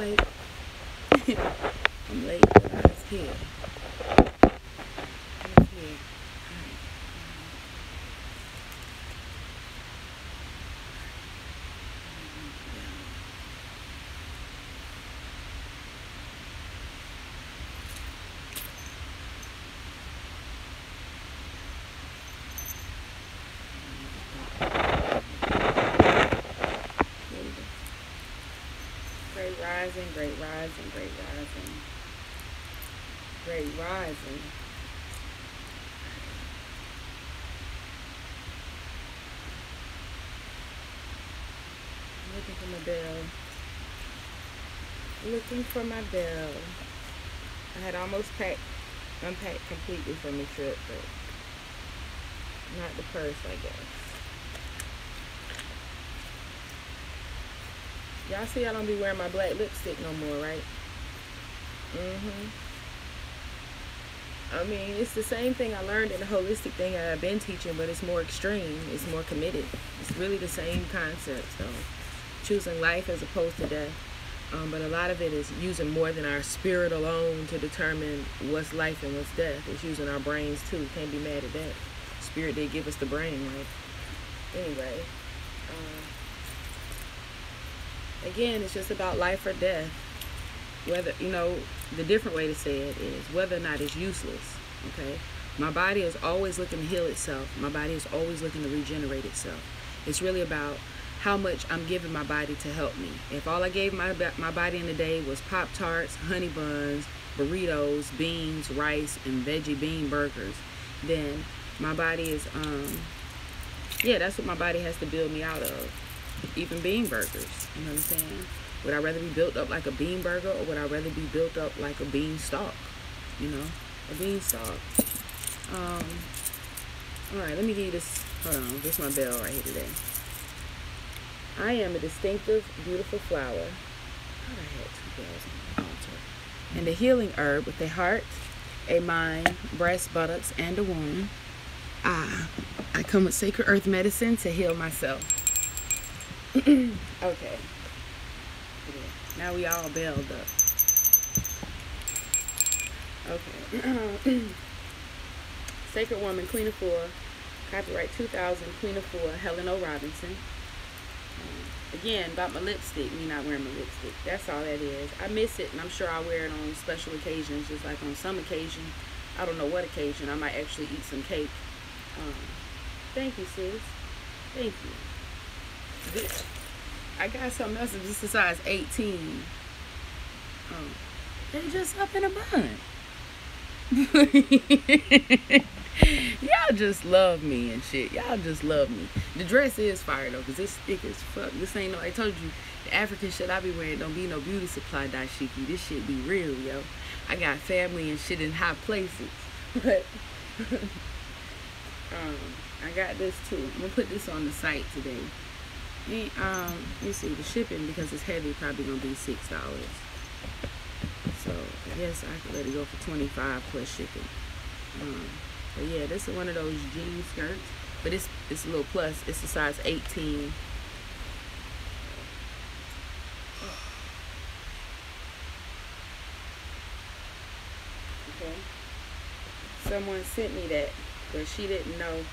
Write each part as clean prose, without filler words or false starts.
late. I'm late, but I was here. Great rising, great rising, great rising, great rising. Looking for my bell. Looking for my bell. I had almost unpacked completely from the trip, but not the purse, I guess. Y'all see I don't be wearing my black lipstick no more, right? I mean, it's the same thing I learned in the holistic thing that I've been teaching, but it's more extreme. It's more committed. It's really the same concept. So, choosing life as opposed to death. But a lot of it is using more than our spirit alone to determine what's life and what's death. It's using our brains too. Can't be mad at that. Spirit did give us the brain, right? Anyway. Again, it's just about life or death. Whether, the different way to say it is whether or not it's useless, okay? My body is always looking to heal itself. My body is always looking to regenerate itself. It's really about how much I'm giving my body to help me. If all I gave my body in a day was Pop-Tarts, honey buns, burritos, beans, rice, and veggie bean burgers, then my body is, that's what my body has to build me out of. Even bean burgers, you know what I'm saying? Would I rather be built up like a bean burger, or would I rather be built up like a bean stalk? A bean stalk. Alright, let me give you this. Hold on, this is my bell right here today. I am a distinctive, beautiful flower. I had 2 bells on the altar. And a healing herb with a heart, a mind, breast, buttocks, and a womb. I come with sacred earth medicine to heal myself. Okay. Now we all bailed up. Okay. Sacred Woman, Queen of Four. Copyright 2000, Queen of Four, Helen O. Robinson. Again, about my lipstick, me not wearing my lipstick. That's all that is. I miss it, and I'm sure I'll wear it on special occasions, just like on some occasion. I don't know what occasion. I might actually eat some cake. Thank you, sis. Thank you. I got something else. This is size 18. They just up in a bun. Y'all just love me and shit. Y'all just love me. The dress is fire though, because it's thick as fuck. This ain't no, I told you, the African shit I be wearing don't be no beauty supply dashiki. This shit be real, yo. I got family and shit in high places. But I got this too. I'm gonna put this on the site today. And, you see the shipping, because it's heavy, probably gonna be $6. So I guess I could let it go for $25 plus shipping. But yeah, this is one of those jean skirts, but it's a little plus. It's a size 18. Okay. Someone sent me that, but she didn't know.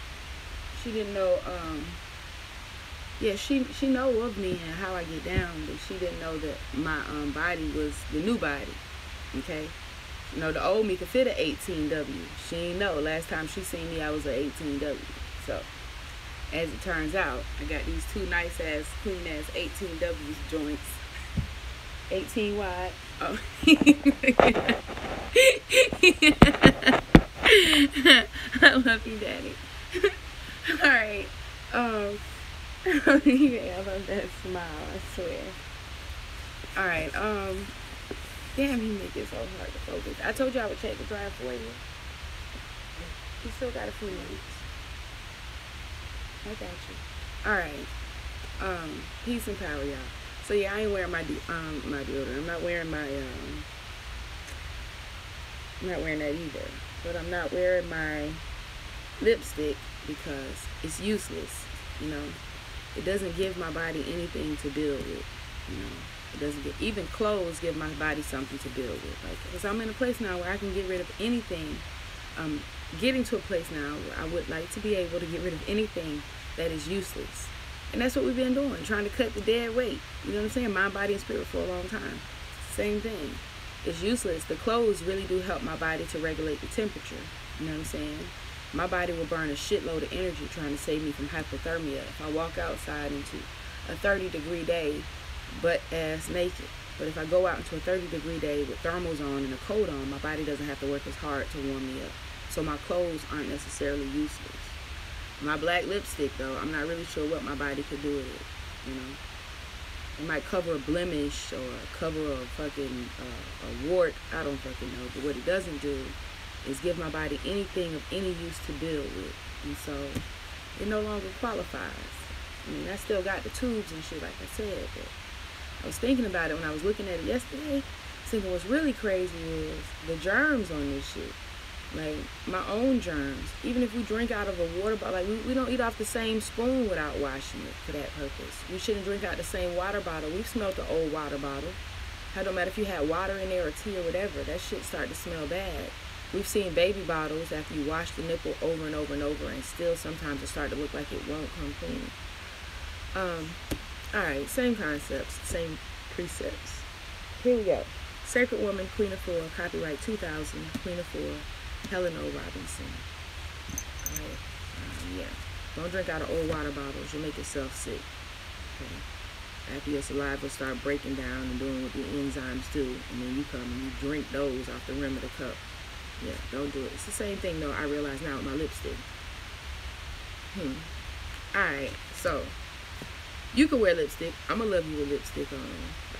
Yeah, she know of me and how I get down, but she didn't know that my body was the new body. Okay, the old me could fit an 18W. She ain't know. Last time she seen me, I was an 18W. So, as it turns out, I got these 2 nice ass, clean ass 18W joints, 18 wide. Oh, I love you, Daddy. All right. Yeah, I love that smile, I swear. Alright, damn, he make it so hard to focus. I told you I would check the drive for you. You still got a few minutes. I got you. Alright. Peace and power, y'all. So yeah, I ain't wearing my deodorant. I'm not wearing my I'm not wearing that either. But I'm not wearing my lipstick because it's useless, It doesn't give my body anything to build with, It doesn't get, even clothes give my body something to deal with. Like, because I'm in a place now where I can get rid of anything. Getting to a place now where I would like to be able to get rid of anything that is useless. And that's what we've been doing, trying to cut the dead weight. You know what I'm saying? Mind, body, and spirit for a long time. Same thing. It's useless. The clothes really do help my body to regulate the temperature. You know what I'm saying? My body will burn a shitload of energy trying to save me from hypothermia if I walk outside into a 30-degree day butt ass naked. But if I go out into a 30-degree day with thermals on and a coat on, my body doesn't have to work as hard to warm me up. So my clothes aren't necessarily useless. My black lipstick, though, I'm not really sure what my body could do with it, you know. It might cover a blemish or cover a fucking a wart. I don't fucking know. But what it doesn't do is give my body anything of any use to deal with. And so it no longer qualifies. I mean, I still got the tubes and shit, like I said. But I was thinking about it when I was looking at it yesterday. I was thinking what's really crazy is the germs on this shit. Like, my own germs. Even if we drink out of a water bottle, like, we don't eat off the same spoon without washing it for that purpose. We shouldn't drink out the same water bottle. We've smelled the old water bottle. It don't matter if you had water in there or tea or whatever. That shit start to smell bad. We've seen baby bottles after you wash the nipple over and over and over, and still sometimes it start to look like it won't come clean. Alright, same concepts, same precepts. Here we go. Sacred Woman, Queen of Four, copyright 2000, Queen of Four, Helen O. Robinson. Alright, yeah. Don't drink out of old water bottles. You'll make yourself sick. Okay. After your saliva start breaking down and doing what the enzymes do, and then you come and you drink those off the rim of the cup. Yeah, don't do it. It's the same thing, though, I realize now with my lipstick. Alright, so you can wear lipstick. I'm going to love you with lipstick on.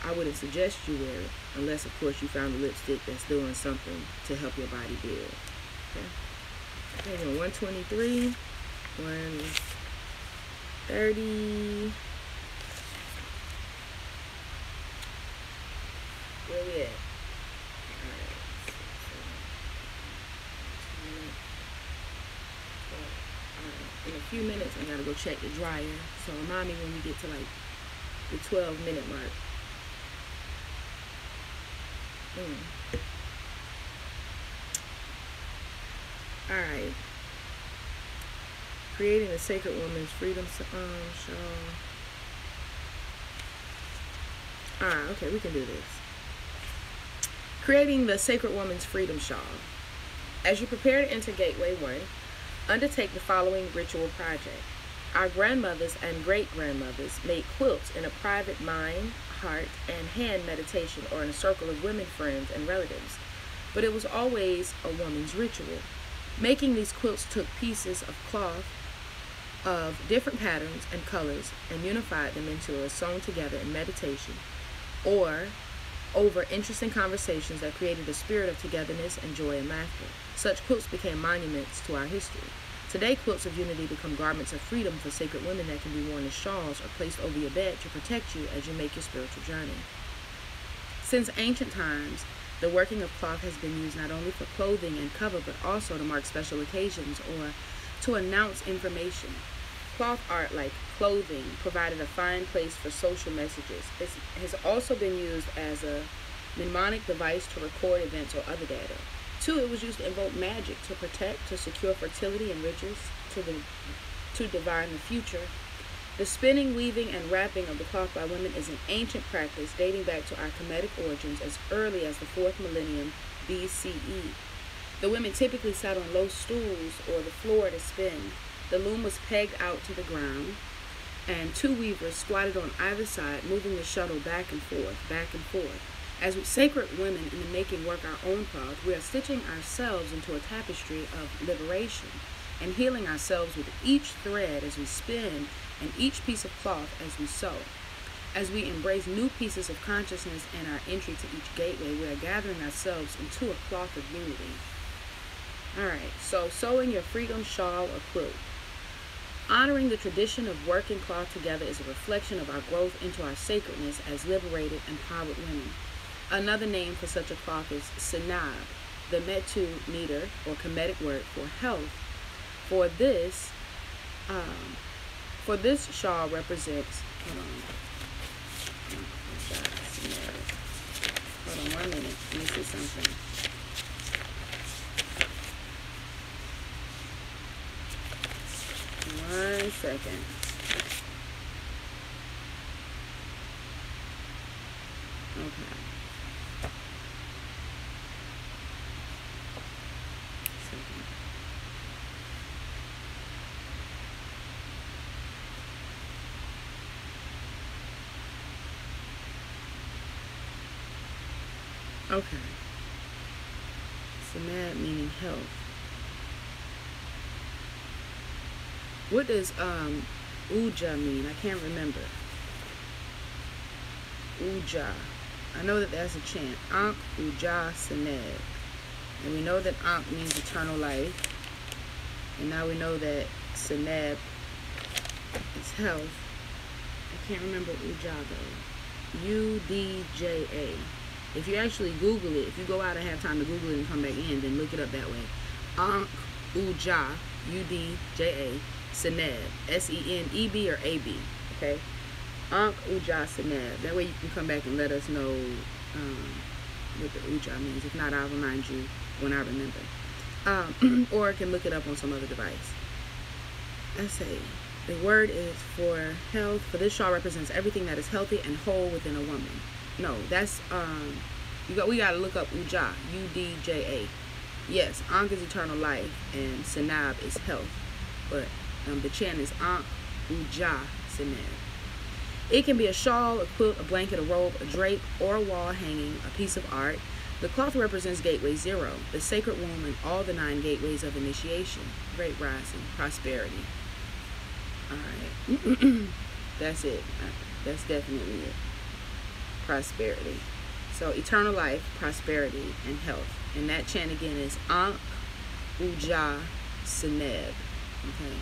I wouldn't suggest you wear it unless, of course, you found a lipstick that's doing something to help your body build. Okay, 123, 130. Where we at? In a few minutes, I gotta go check the dryer. So remind me when we get to like the 12-minute mark. Alright. Creating a Sacred Woman's Freedom Shawl. Alright, okay, we can do this. Creating the Sacred Woman's Freedom Shawl. As you prepare to enter Gateway 1, undertake the following ritual project. Our grandmothers and great-grandmothers made quilts in a private mind, heart, and hand meditation or in a circle of women friends and relatives. But it was always a woman's ritual. Making these quilts took pieces of cloth of different patterns and colors and unified them into a sewn together in meditation or over interesting conversations that created a spirit of togetherness and joy and laughter. Such quilts became monuments to our history. Today, quilts of unity become garments of freedom for sacred women that can be worn as shawls or placed over your bed to protect you as you make your spiritual journey. Since ancient times, the working of cloth has been used not only for clothing and cover, but also to mark special occasions or to announce information. Cloth art, like clothing, provided a fine place for social messages. It has also been used as a mnemonic device to record events or other data. 2, it was used to invoke magic, to protect, to secure fertility and riches, to divine the future. The spinning, weaving, and wrapping of the cloth by women is an ancient practice dating back to our Kemetic origins as early as the 4th millennium BCE. The women typically sat on low stools or the floor to spin. The loom was pegged out to the ground, and 2 weavers squatted on either side, moving the shuttle back and forth, back and forth. As sacred women in the making work our own cloth, we are stitching ourselves into a tapestry of liberation and healing ourselves with each thread as we spin and each piece of cloth as we sew. As we embrace new pieces of consciousness and our entry to each gateway, we are gathering ourselves into a cloth of unity. Alright, so sewing your freedom shawl or quilt. Honoring the tradition of working cloth together is a reflection of our growth into our sacredness as liberated, empowered women. Another name for such a cloth is Sinab, the Metu meter or Kemetic word for health. For this shawl represents, Hold on 1 minute. Let me see something. One second. Okay. Okay. Sanad meaning health. What does Uja mean? I can't remember. Uja. I know that that's a chant. Ankh Uja Sanad. And we know that Ankh means eternal life. And now we know that Sanad is health. I can't remember Uja though. Yjdidhdbxnsn. If you actually Google it, if you go out and have time to Google it and come back in, then look it up that way. Ankh Uja, Udja, Seneb, Seneb or AB. Okay? Ankh Uja Seneb. That way you can come back and let us know what the Uja means. If not, I'll remind you when I remember. Or I can look it up on some other device. Let's see. The word is for health. For this shawl represents everything that is healthy and whole within a woman. No, that's we gotta look up Uja, Udja. Yes, Ankh is eternal life and Senab is health. But the chant is Ankh Uja Senab. It can be a shawl, a quilt, a blanket, a robe, a drape, or a wall hanging, a piece of art. The cloth represents Gateway 0, the sacred womb and all the 9 gateways of initiation, great rising, prosperity. Alright. That's it. That's definitely it. Prosperity. So eternal life, prosperity, and health. And that chant again is Ankh Uja Seneb. Okay.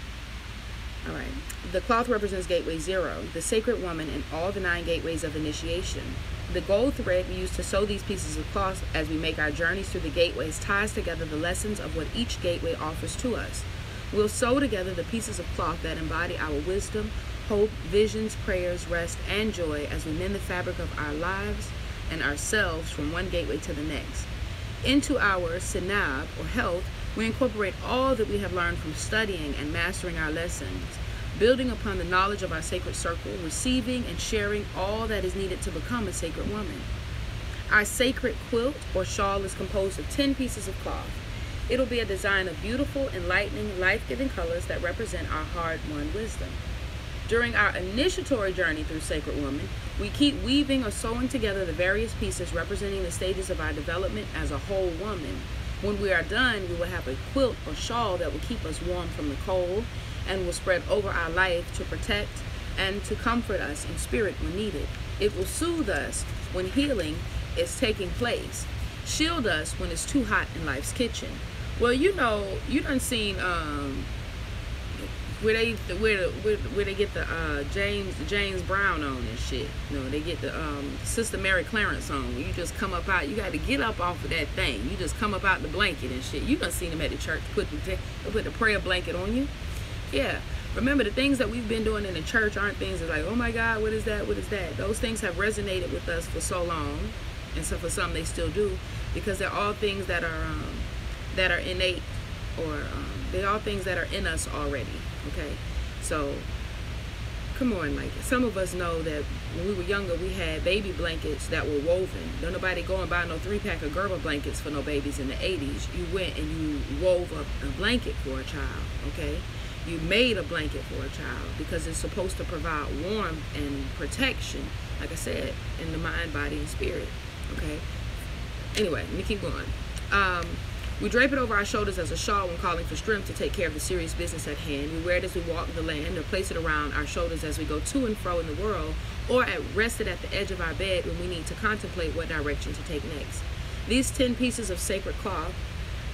Alright. The cloth represents Gateway 0, the sacred woman and all the 9 gateways of initiation. The gold thread we use to sew these pieces of cloth as we make our journeys through the gateways ties together the lessons of what each gateway offers to us. We'll sew together the pieces of cloth that embody our wisdom, hope, visions, prayers, rest, and joy as we mend the fabric of our lives and ourselves from one gateway to the next. Into our Senab, or health, we incorporate all that we have learned from studying and mastering our lessons, building upon the knowledge of our sacred circle, receiving and sharing all that is needed to become a sacred woman. Our sacred quilt or shawl is composed of 10 pieces of cloth. It'll be a design of beautiful, enlightening, life-giving colors that represent our hard-won wisdom. During our initiatory journey through Sacred Woman, we keep weaving or sewing together the various pieces representing the stages of our development as a whole woman. When we are done, we will have a quilt or shawl that will keep us warm from the cold and will spread over our life to protect and to comfort us in spirit when needed. It will soothe us when healing is taking place, shield us when it's too hot in life's kitchen. Well, you know, you done seen where they get the James Brown on and shit. You know, they get the Sister Mary Clarence on. You just come up out. You got to get up off of that thing. You just come up out the blanket and shit. You done seen them at the church put the prayer blanket on you. Yeah. Remember, the things that we've been doing in the church aren't things that like, oh my God, what is that? What is that? Those things have resonated with us for so long, and so for some they still do, because they're all things that are innate, or they're all things that are in us already. Okay, so come on, like some of us know that when we were younger, we had baby blankets that were woven. Don't nobody go and buy no 3-pack of Gerber blankets for no babies in the 80s. You went and you wove a blanket for a child. Okay, you made a blanket for a child because it's supposed to provide warmth and protection, like I said, in the mind, body, and spirit. Okay, anyway, let me keep going. We drape it over our shoulders as a shawl when calling for strength to take care of the serious business at hand. We wear it as we walk the land, or place it around our shoulders as we go to and fro in the world, or rest it at the edge of our bed when we need to contemplate what direction to take next. These 10 pieces of sacred cloth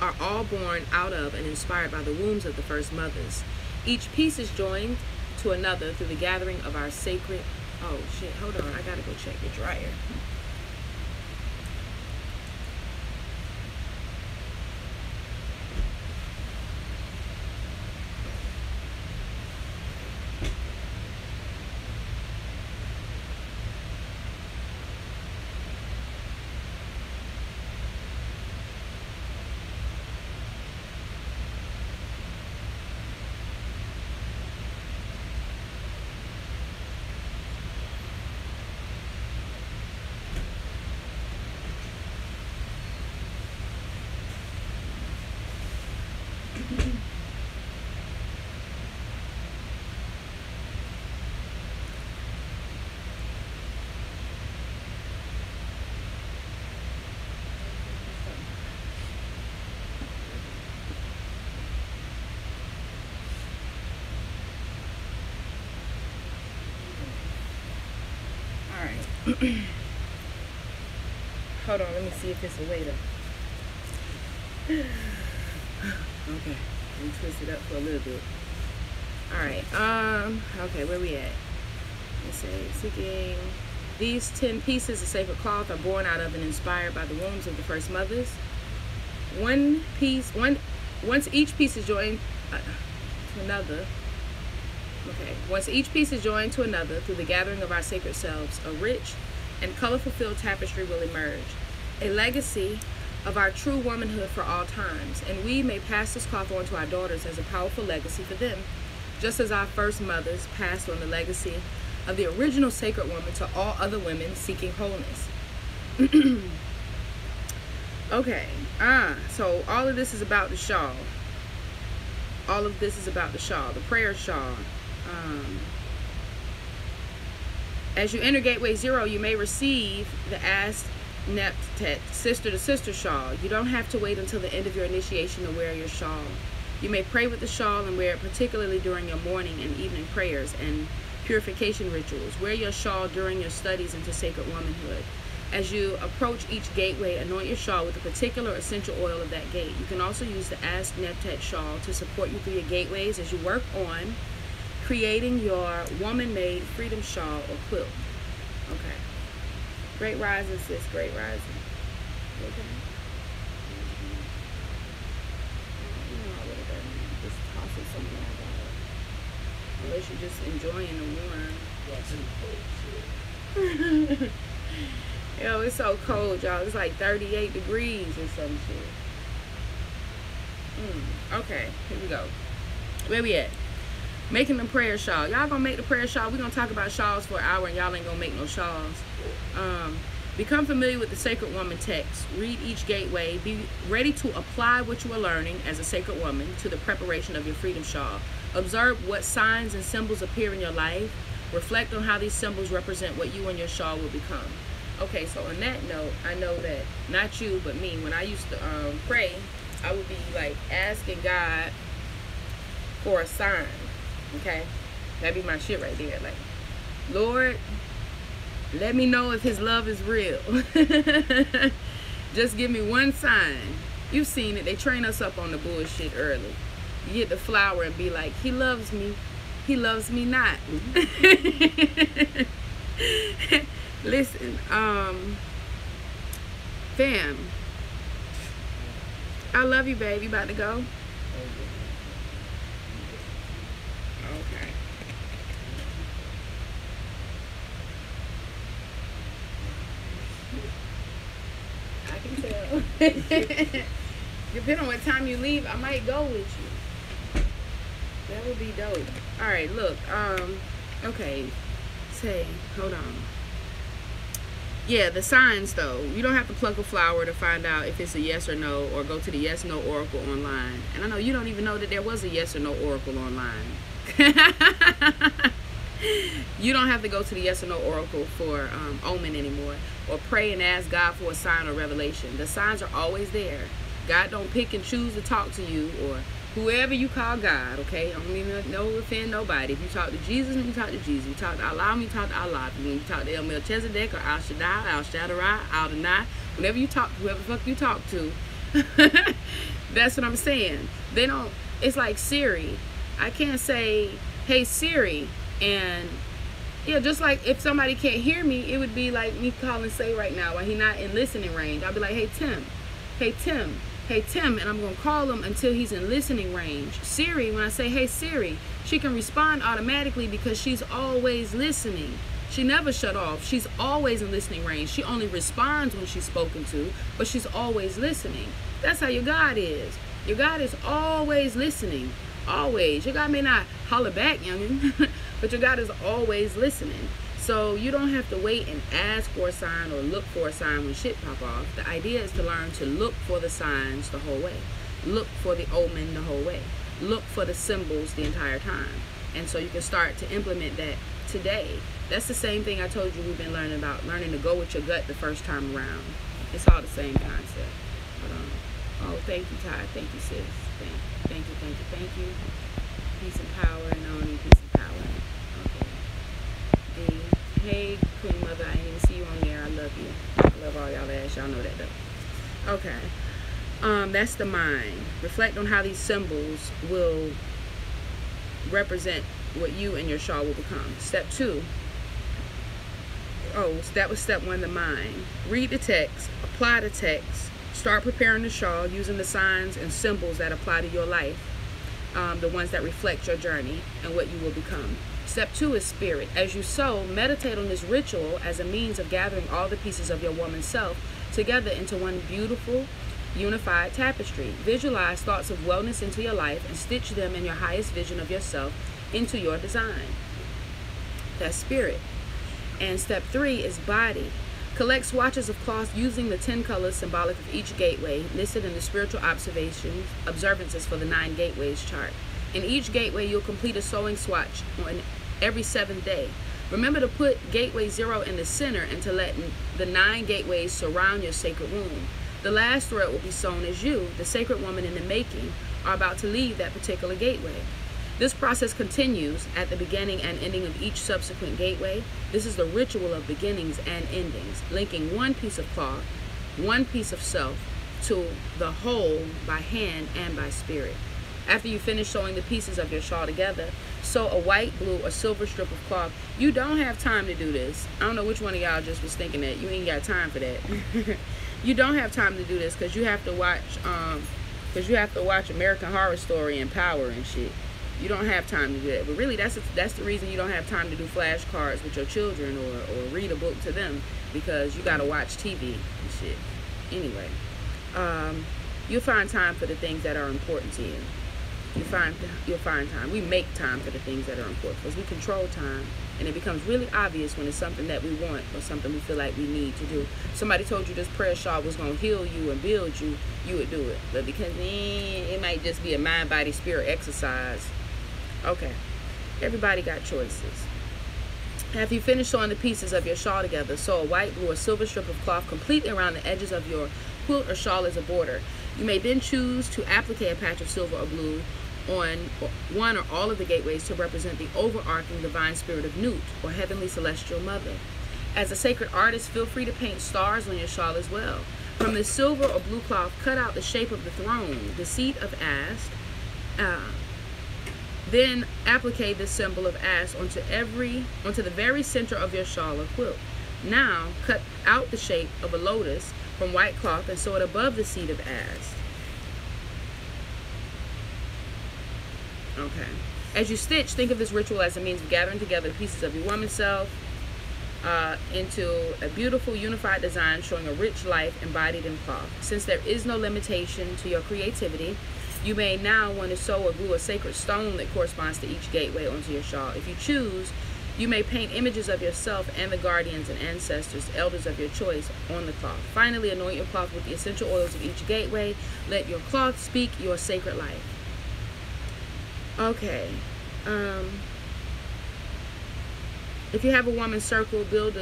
are all born out of and inspired by the wombs of the first mothers. Each piece is joined to another through the gathering of our sacred... Oh, shit, hold on. I gotta go check the dryer. Hold on, let me see if it's a way to. Okay, let me twist it up for a little bit. Alright, okay, where we at? Let's say, seeking. These 10 pieces of sacred cloth are born out of and inspired by the wombs of the first mothers. Once each piece is joined to another. Okay, once each piece is joined to another through the gathering of our sacred selves, a rich and colorful filled tapestry will emerge, a legacy of our true womanhood for all times, and we may pass this cloth on to our daughters as a powerful legacy for them, just as our first mothers passed on the legacy of the original sacred woman to all other women seeking wholeness. Okay, so all of this is about the shawl. All of this is about the shawl, the prayer shawl. As you enter Gateway 0, you may receive the Ask Neptet sister-to-sister shawl. You don't have to wait until the end of your initiation to wear your shawl. You may pray with the shawl and wear it particularly during your morning and evening prayers and purification rituals. Wear your shawl during your studies into sacred womanhood. As you approach each gateway, anoint your shawl with a particular essential oil of that gate. You can also use the Ask Neptet shawl to support you through your gateways as you work on creating your woman-made freedom shawl or quilt. Okay. Great rising, sis. Great rising. Okay. Just tossing something like that. Unless you're just enjoying the warm. Yo, it's so cold, y'all. It's like 38 degrees or some shit. Okay, here we go. Where we at? Making the prayer shawl. Y'all gonna make the prayer shawl. We're gonna talk about shawls for an hour and y'all ain't gonna make no shawls. Become familiar with the Sacred Woman text. Read each gateway. Be ready to apply what you are learning as a sacred woman to the preparation of your freedom shawl. Observe what signs and symbols appear in your life. Reflect on how these symbols represent what you and your shawl will become. Okay, so on that note, I know that, not you, but me, when I used to pray, I would be like asking God for a sign. Okay, that'd be my shit right there. Like, Lord, let me know if his love is real. Just give me one sign. You've seen it. They train us up on the bullshit early. You get the flower and be like, he loves me. He loves me not. Listen, fam. I love you, baby. About to go? Okay. I can tell. Depending on what time you leave, I might go with you. That would be dope. Alright, look. Okay. Say, hold on. Yeah, the signs though. You don't have to pluck a flower to find out if it's a yes or no, or go to the yes no oracle online. And I know you don't even know that there was a yes or no oracle online. You don't have to go to the yes or no oracle for omen anymore, or pray and ask God for a sign or revelation. The signs are always there. God don't pick and choose to talk to you, or whoever you call God, okay? I don't mean to offend nobody. If you talk to Jesus, then you talk to Jesus. You talk to Allah, then you talk to Allah. When you talk to El Melchizedek or Al Shaddai, Al Shaddai, Al Adonai, whenever you talk, whoever the fuck you talk to, that's what I'm saying. They don't, it's like Siri. I can't say, hey Siri, and yeah, just like if somebody can't hear me, it would be like me calling Say right now while he's not in listening range. I'll be like, hey Tim, hey Tim, hey Tim, and I'm going to call him until he's in listening range. Siri, when I say, hey Siri, she can respond automatically because she's always listening. She never shut off. She's always in listening range. She only responds when she's spoken to, but she's always listening. That's how your God is. Your God is always listening. Always. Your God may not holler back, youngin', but your God is always listening. So you don't have to wait and ask for a sign or look for a sign when shit pop off. The idea is to learn to look for the signs the whole way. Look for the omen the whole way. Look for the symbols the entire time. And so you can start to implement that today. That's the same thing I told you we've been learning about, learning to go with your gut the first time around. It's all the same concept. Hold on. Oh, thank you, Ty. Thank you, sis. Thank you. Peace and power, and only peace and power. Okay. Hey, Queen Mother, I didn't even see you shawl, y'all ass. Y'all know that though. Okay. That's the mind. Reflect on how these symbols will represent what you and your shawl will become. Step 2. Oh, so that was step 1, the mind. Read the text, apply the text, start preparing the shawl using the signs and symbols that apply to your life, the ones that reflect your journey and what you will become. Step 2 is spirit. As you sew, meditate on this ritual as a means of gathering all the pieces of your woman self together into one beautiful, unified tapestry. Visualize thoughts of wellness into your life and stitch them in your highest vision of yourself into your design. That's spirit. And step 3 is body. Collect swatches of cloth using the 10 colors symbolic of each gateway listed in the spiritual observances for the 9 gateways chart. In each gateway, you'll complete a sewing swatch on every 7th day. Remember to put gateway 0 in the center and to let the 9 gateways surround your sacred womb. The last thread will be sewn as you, the sacred woman in the making, are about to leave that particular gateway. This process continues at the beginning and ending of each subsequent gateway. This is the ritual of beginnings and endings, linking one piece of cloth, one piece of self, to the whole by hand and by spirit. After you finish sewing the pieces of your shawl together, sew a white, blue, or silver strip of cloth. You don't have time to do this. I don't know which one of y'all just was thinking that. You ain't got time for that. You don't have time to do this because you have to watch American Horror Story and Power and shit. You don't have time to do that. But really, that's the reason you don't have time to do flashcards with your children or read a book to them, because you got to watch TV and shit. Anyway, you'll find time for the things that are important to you. You'll find time. We make time for the things that are important because we control time, and it becomes really obvious when it's something that we want or something we feel like we need to do. Somebody told you this prayer shawl was going to heal you and build you, you would do it. But because it might just be a mind, body, spirit exercise. Okay, everybody got choices. After you finish sewing the pieces of your shawl together, sew a white, blue, or silver strip of cloth completely around the edges of your quilt or shawl as a border. You may then choose to apply a patch of silver or blue on one or all of the gateways to represent the overarching divine spirit of Nut, or heavenly celestial mother. As a sacred artist, feel free to paint stars on your shawl as well. From the silver or blue cloth, cut out the shape of the throne, the seat of Ast. Then apply the symbol of Ast onto the very center of your shawl or quilt. Now cut out the shape of a lotus from white cloth and sew it above the seat of Ast. Okay. As you stitch, think of this ritual as a means of gathering together the pieces of your woman self into a beautiful unified design showing a rich life embodied in cloth. Since there is no limitation to your creativity, you may now want to sew or glue a sacred stone that corresponds to each gateway onto your shawl. If you choose, you may paint images of yourself and the guardians and ancestors, elders of your choice, on the cloth. Finally, anoint your cloth with the essential oils of each gateway. Let your cloth speak your sacred life. Okay. If you have a woman's circle, build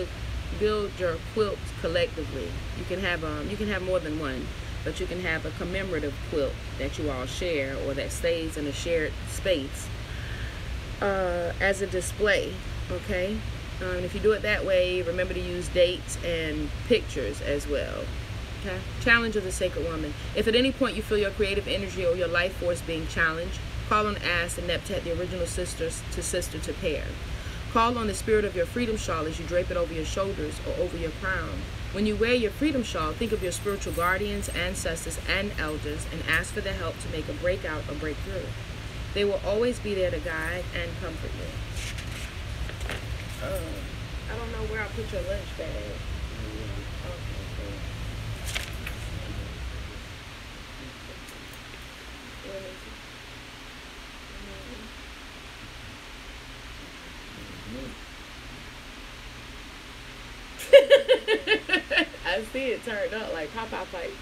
your quilt collectively. You can have more than one, but you can have a commemorative quilt that you all share or that stays in a shared space as a display. Okay. And if you do it that way, remember to use dates and pictures as well. Okay. Challenge of the sacred woman. If at any point you feel your creative energy or your life force being challenged, call on Ast and Neptet, the original sisters, to sister to pair. Call on the spirit of your freedom shawl as you drape it over your shoulders or over your crown. When you wear your freedom shawl, think of your spiritual guardians, ancestors, and elders, and ask for their help to make a breakout or breakthrough. They will always be there to guide and comfort you. I don't know where I put your lunch bag. Okay, cool. I see it turned up like Popeye fight.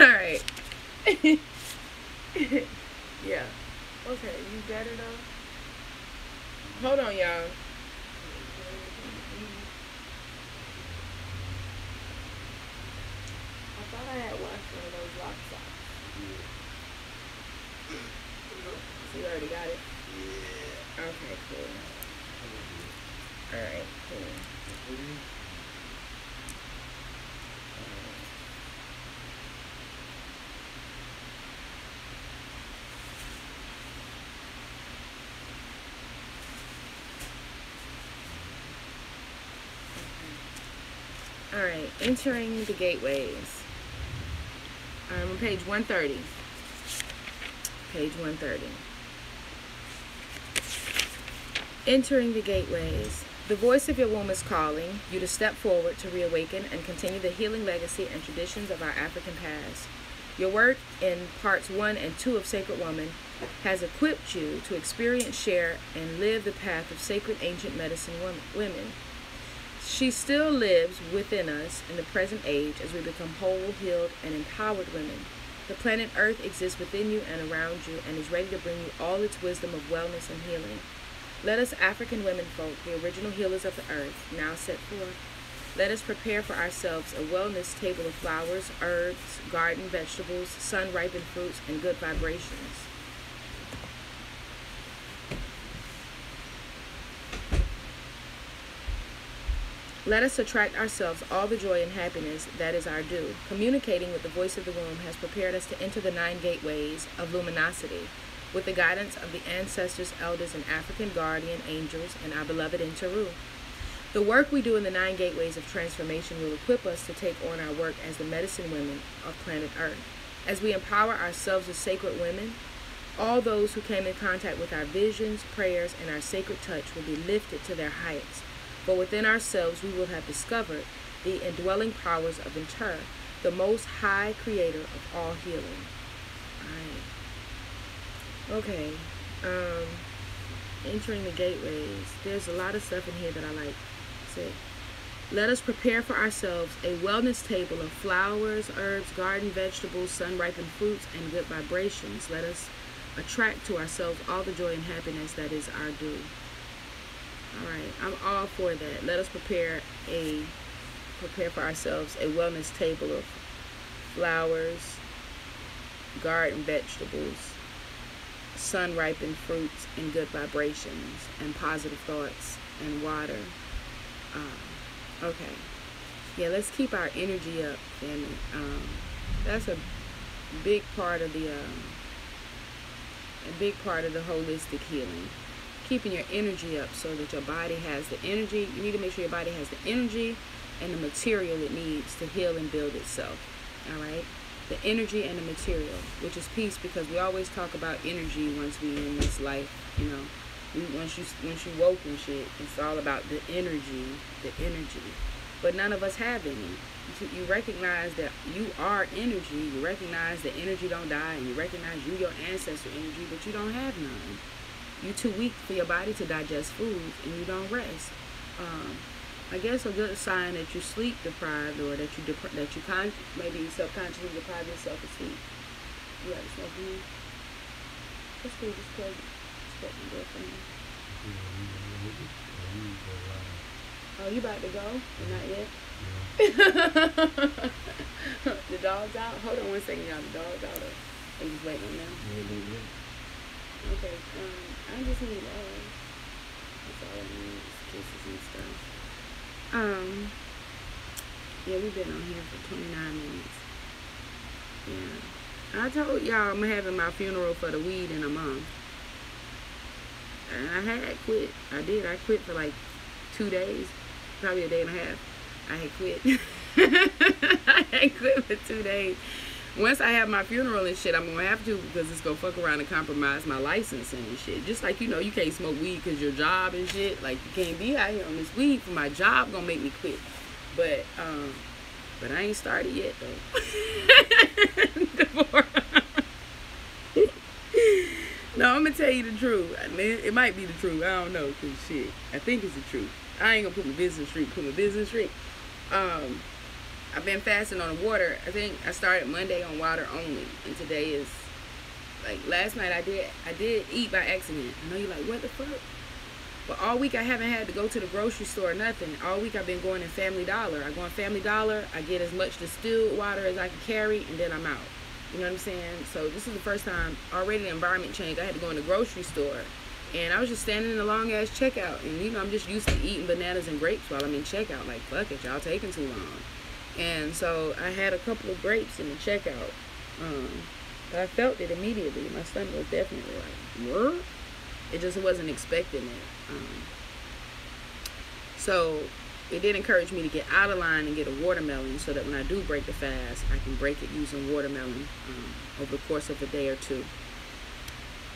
Alright. Yeah. Okay, you better though? Hold on, y'all. I thought I had washed one of those lock socks. So you already got it? Yeah. Okay, cool. All right, cool. All right, entering the gateways. I'm on page 130. Page 130. Entering the gateways. The voice of your womb is calling you to step forward to reawaken and continue the healing legacy and traditions of our African past. Your work in parts 1 and 2 of Sacred Woman has equipped you to experience, share, and live the path of sacred ancient medicine women. She still lives within us in the present age as we become whole, healed, and empowered women. The planet Earth exists within you and around you and is ready to bring you all its wisdom of wellness and healing. Let us African women folk, the original healers of the earth, now set forth. Let us prepare for ourselves a wellness table of flowers, herbs, garden vegetables, sun-ripened fruits, and good vibrations. Let us attract ourselves all the joy and happiness that is our due. Communicating with the voice of the womb has prepared us to enter the 9 gateways of luminosity with the guidance of the ancestors, elders, and African guardian angels and our beloved Interu. The work we do in the 9 gateways of transformation will equip us to take on our work as the medicine women of planet Earth. As we empower ourselves as sacred women, all those who came in contact with our visions, prayers, and our sacred touch will be lifted to their heights. For within ourselves we will have discovered the indwelling powers of Inter, the most high creator of all healing. Alright. Okay. Entering the gateways. There's a lot of stuff in here that I like. Say, let us prepare for ourselves a wellness table of flowers, herbs, garden vegetables, sun-ripened fruits, and good vibrations. Let us attract to ourselves all the joy and happiness that is our due. Alright, I'm all for that. Let us prepare for ourselves a wellness table of flowers, garden vegetables, sun-ripened fruits, and good vibrations, and positive thoughts, and water. Okay. Yeah, let's keep our energy up, family. That's a big part of the holistic healing. Keeping your energy up so that your body has the energy. You need to make sure your body has the energy and the material it needs to heal and build itself. All right? The energy and the material, which is peace, because we always talk about energy once we in this life, you know. Once you woke and shit, it's all about the energy. But none of us have any. You recognize that you are energy. You recognize that energy don't die, and you recognize you your ancestor energy, but you don't have none. You're too weak for your body to digest food, and you don't rest. I guess a good sign that you're sleep deprived, or that you maybe subconsciously deprive yourself of sleep. You got to smoke weed. That's cool. Just close it. Oh, you about to go? Or not yet? Yeah. The dog's out? Hold on 1 second, y'all. The dog's out. Are you just waiting on them? Okay. I just need that's all I need is kisses and stuff. Yeah, we've been on here for 29 minutes. Yeah. I told y'all I'm having my funeral for the weed in a month. And I had quit. I did. I quit for like 2 days. Probably a day and a half. I had quit. I had quit for 2 days. Once I have my funeral and shit, I'm going to have to, because it's going to fuck around and compromise my licensing and shit. Just like, you know, you can't smoke weed because your job and shit. Like, you can't be out here on this weed for my job going to make me quit. But I ain't started yet, though. No, I'm going to tell you the truth. I mean, it might be the truth. I don't know, because shit, I think it's the truth. I ain't going to put my business straight. I've been fasting on water. I think I started Monday on water only, and today is, like, last night I did eat by accident. I know you're like, what the fuck? But all week I haven't had to go to the grocery store or nothing. All week I've been going in Family Dollar. I go in Family Dollar, I get as much distilled water as I can carry, and then I'm out. You know what I'm saying? So this is the first time, already the environment changed. I had to go in the grocery store And I was just standing in a long ass checkout, and you know, I'm just used to eating bananas and grapes while I'm in checkout. Like, fuck it, y'all taking too long. And so I had a couple of grapes in the checkout. But I felt it immediately. My stomach was definitely like, what? It just wasn't expecting it. So it did encourage me to get out of line and get a watermelon, so that when I do break the fast, I can break it using watermelon over the course of a day or two.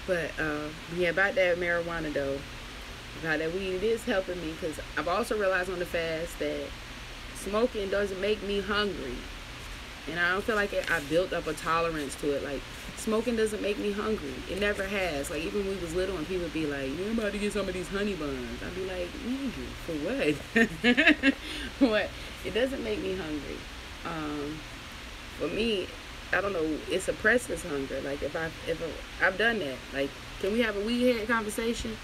But yeah, about that marijuana though, about that weed, it is helping me, because I've also realized on the fast that smoking doesn't make me hungry, and I don't feel like I built up a tolerance to it. Like, smoking doesn't make me hungry. It never has. Like, even when we was little and people would be like, "You're about to get some of these honey buns," I'd be like, for what? What? It doesn't make me hungry. For me, I don't know, it suppresses hunger. Like, if I've done that. Like, can we have a weed head conversation?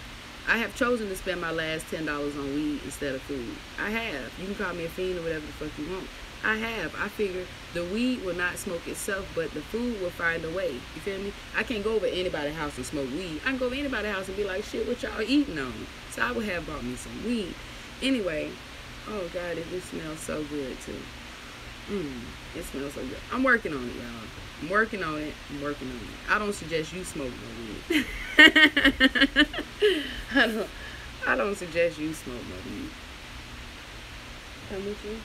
I have chosen to spend my last $10 on weed instead of food. I have. You can call me a fiend or whatever the fuck you want. I have. I figure the weed will not smoke itself, but the food will find a way. You feel me? I can't go over to anybody's house and smoke weed. I can go over to anybody's house and be like, shit, what y'all eating on? So I would have bought me some weed. Anyway, oh God, it just smells so good too. It smells so good. I'm working on it, y'all. I'm working on it. I don't suggest you smoke no weed. I don't suggest you smoke no weed. Come with you?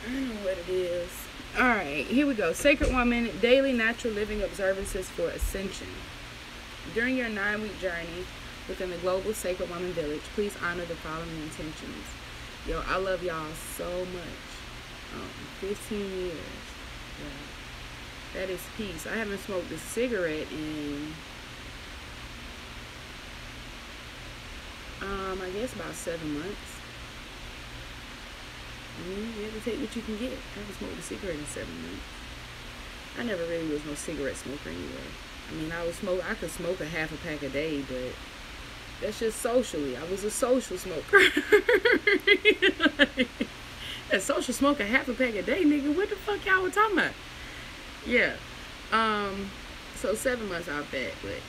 I don't know what it is. Alright, here we go. Sacred Woman, daily natural living observances for ascension. During your 9-week journey within the global Sacred Woman village, please honor the following intentions. Yo, I love y'all so much. 15 years. Yeah. That is peace. I haven't smoked a cigarette in I guess about 7 months. You have to take what you can get. I haven't smoked a cigarette in 7 months. I never really was no cigarette smoker anyway. I mean, I could smoke a half a pack a day, but that's just socially. I was a social smoker. A social smoker, half a pack a day, nigga. What the fuck y'all were talking about? Yeah. So 7 months out that, but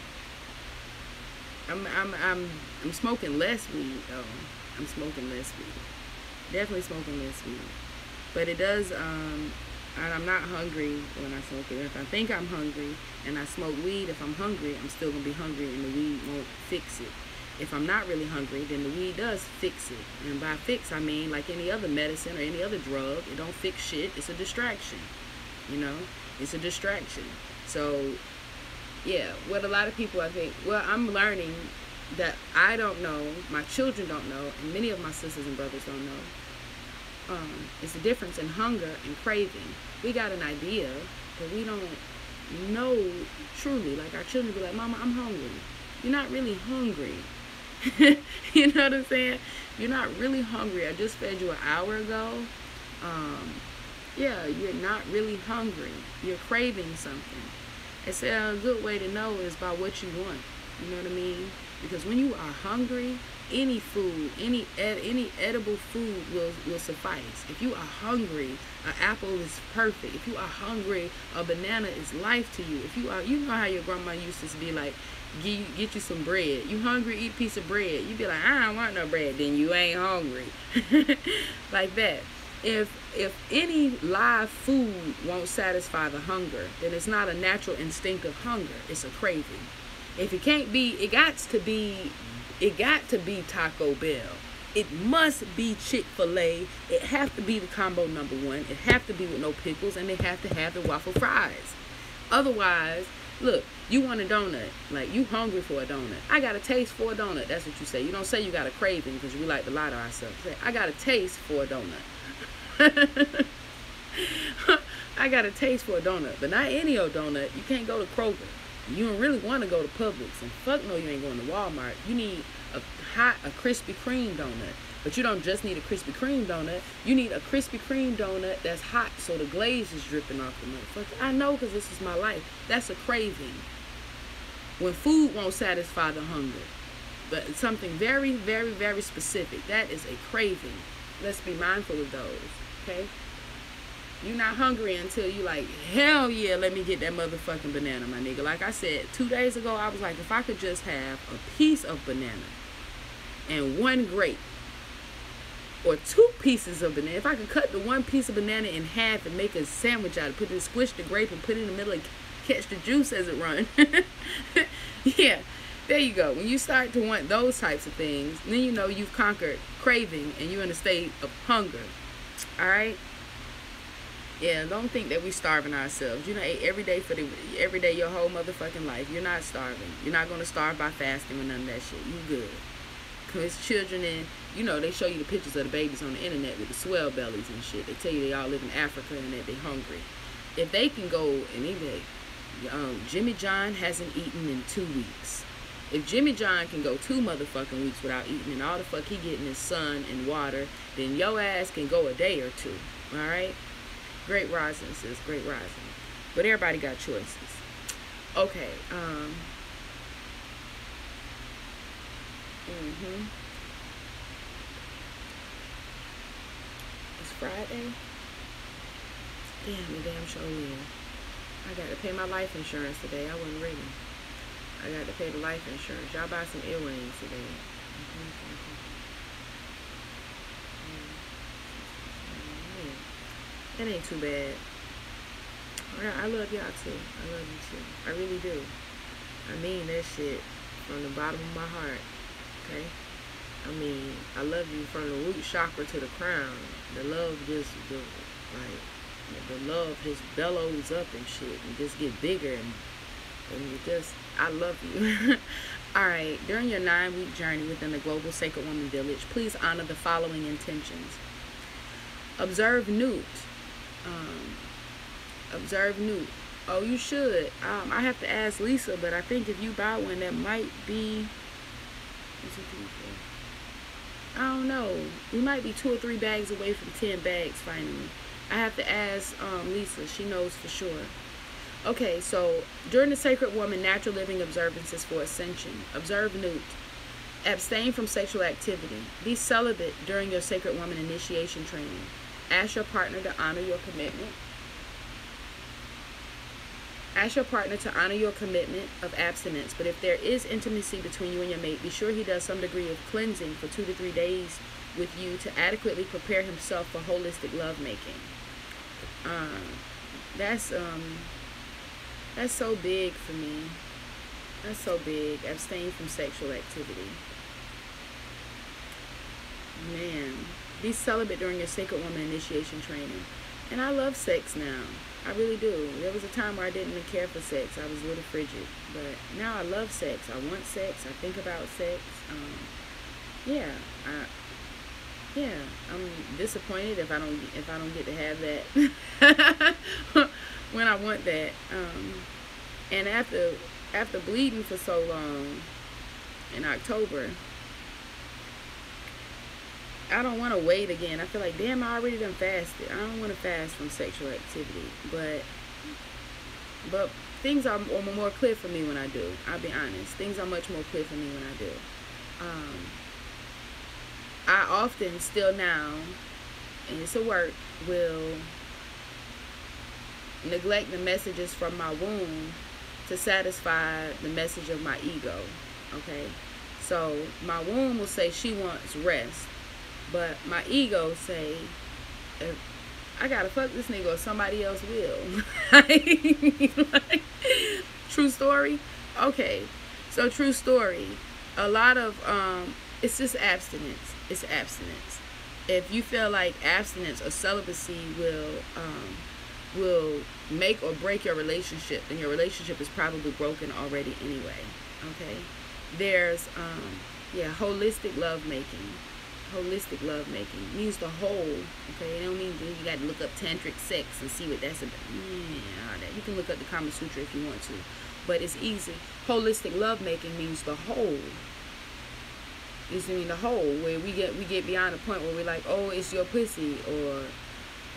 I'm smoking less weed though. I'm smoking less weed. Definitely smoking less weed. But it does, and I'm not hungry when I smoke it. If I think I'm hungry and I smoke weed, if I'm hungry, I'm still going to be hungry and the weed won't fix it. If I'm not really hungry, then the weed does fix it. And by fix, I mean like any other medicine or any other drug. It don't fix shit. It's a distraction. You know? It's a distraction. So, yeah, what a lot of people, I think, well, I'm learning that I don't know, my children don't know, and many of my sisters and brothers don't know. It's the difference in hunger and craving. We got an idea, but we don't know truly. Like, our children be like, Mama, I'm hungry. You're not really hungry. You know what I'm saying? You're not really hungry. I just fed you an hour ago. Yeah, you're not really hungry. You're craving something. It's a good way to know is by what you want. You know what I mean? Because when you are hungry, any food, any edible food will suffice. If you are hungry, an apple is perfect. If you are hungry, a banana is life to you. If you are, you know how your grandma used to be like, get you some bread. You hungry, eat a piece of bread. You be like, I don't want no bread. Then you ain't hungry. Like that. If any live food won't satisfy the hunger, then it's not a natural instinctive hunger. It's a craving. If it can't be, it got to be Taco Bell. It must be Chick-fil-A. It have to be the combo number 1. It have to be with no pickles, and they have to have the waffle fries. Otherwise, look, you want a donut. Like, you hungry for a donut. I got a taste for a donut. That's what you say. You don't say you got a craving because we like to lie to ourselves. You say, I got a taste for a donut. I got a taste for a donut, but not any old donut. You can't go to Kroger. You don't really want to go to Publix, and fuck no, you ain't going to Walmart. You need a Krispy Kreme donut, but you don't just need a Krispy Kreme donut. You need a Krispy Kreme donut that's hot, so the glaze is dripping off the motherfucker. I know, because this is my life. That's a craving. when food won't satisfy the hunger, but it's something very, very, very specific. That is a craving. Let's be mindful of those, okay? You're not hungry until you like, hell yeah, let me get that motherfucking banana, my nigga. Like I said, 2 days ago, I was like, if I could just have a piece of banana and 1 grape, or 2 pieces of banana. If I could cut the 1 piece of banana in half and make a sandwich out of it, squish the grape and put it in the middle and catch the juice as it runs. Yeah, there you go. When you start to want those types of things, then you know you've conquered craving and you're in a state of hunger. All right? Yeah, don't think that we're starving ourselves. You know, ate every day your whole motherfucking life. You're not starving. You're not going to starve by fasting or none of that shit. You good. Because children, and you know, they show you the pictures of the babies on the internet with the swell bellies and shit. They tell you they all live in Africa and that they're hungry. If they can go and they Jimmy John hasn't eaten in 2 weeks. If Jimmy John can go 2 motherfucking weeks without eating and all the fuck he getting is sun and water, then your ass can go a day or 2. All right? Great rising, sis. Great rising. But everybody got choices. Okay. It's Friday. Damn, the damn show is. I got to pay my life insurance today. I wasn't ready. I got to pay the life insurance. Y'all buy some earrings today. That ain't too bad. I love y'all too. I love you too. I really do. I mean that shit from the bottom of my heart. Okay? I mean, I love you from the root chakra to the crown. The love just, the love just bellows up and shit and just get bigger and you just, I love you. Alright, during your 9-week journey within the Global Sacred Woman Village, please honor the following intentions. Observe Newt. Observe Newt. Oh, you should. I have to ask Lisa, but I think if you buy one, that might be, I don't know. We might be 2 or 3 bags away from 10 bags finally. I have to ask Lisa. She knows for sure. Okay, so during the Sacred Woman Natural Living Observances for Ascension, observe Newt. Abstain from sexual activity. Be celibate during your Sacred Woman initiation training. Ask your partner to honor your commitment. Ask your partner to honor your commitment of abstinence, but if there is intimacy between you and your mate, be sure he does some degree of cleansing for 2 to 3 days with you to adequately prepare himself for holistic lovemaking. That's so big for me. That's so big. Abstain from sexual activity. Man. Be celibate during your Sacred Woman initiation training. And I love sex now. I really do. There was a time where I didn't even care for sex. I was a little frigid. But now I love sex. I want sex. I think about sex. I'm disappointed if I don't get to have that when I want that. And after bleeding for so long in October, I don't want to wait again. I feel like, damn, I already done fasted. I don't want to fast from sexual activity. But things are more clear for me when I do. I'll be honest. Things are much more clear for me when I do. I often still now, and it's a work, will neglect the messages from my womb to satisfy the message of my ego. Okay? So my womb will say she wants rest. But my ego say, I gotta fuck this nigga or somebody else will. Like, true story? Okay. So true story. A lot of, it's just abstinence. It's abstinence. If you feel like abstinence or celibacy will make or break your relationship, then your relationship is probably broken already anyway. Okay? There's, holistic lovemaking. Holistic lovemaking means the whole. Okay, it don't mean you got to look up tantric sex and see what that's about. All that. You can look up the Kama Sutra if you want to, but it's easy. Holistic lovemaking means the whole. It's mean the whole, where we get beyond the point where we're like, oh, it's your pussy, or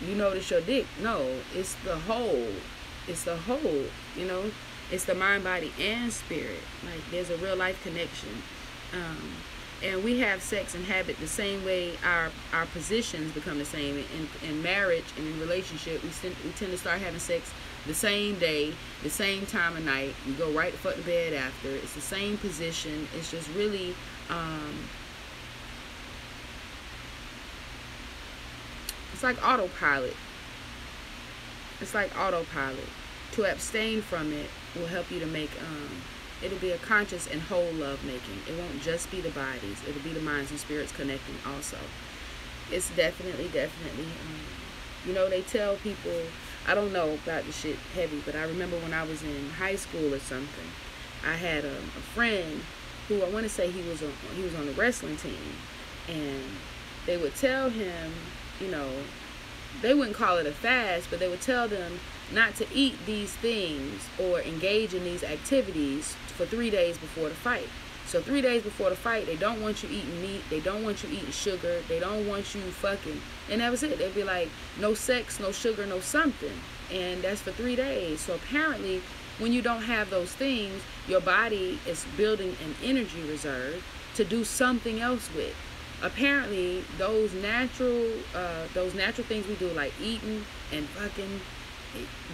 you notice your dick. No, it's the whole. It's the whole. You know, It's the mind, body, and spirit. Like, there's a real life connection. And we have sex and habit the same way our positions become the same. In marriage and in relationship, we tend to start having sex the same day, the same time of night. We go right the fuck to bed after. It's the same position. It's just really it's like autopilot. It's like autopilot. To abstain from it will help you to make it'll be a conscious and whole love making. It won't just be the bodies. It'll be the minds and spirits connecting also. It's definitely you know, they tell people, I don't know about this shit heavy, but I remember when I was in high school or something, I had a friend who, I want to say he was on the wrestling team, and they would tell him, you know, they wouldn't call it a fast, but they would tell them not to eat these things or engage in these activities for 3 days before the fight. So 3 days before the fight, they don't want you eating meat, they don't want you eating sugar, they don't want you fucking, and that was it. They'd be like, no sex, no sugar, no something, and that's for 3 days. So apparently, when you don't have those things, your body is building an energy reserve to do something else with. Apparently, those natural things we do, like eating and fucking,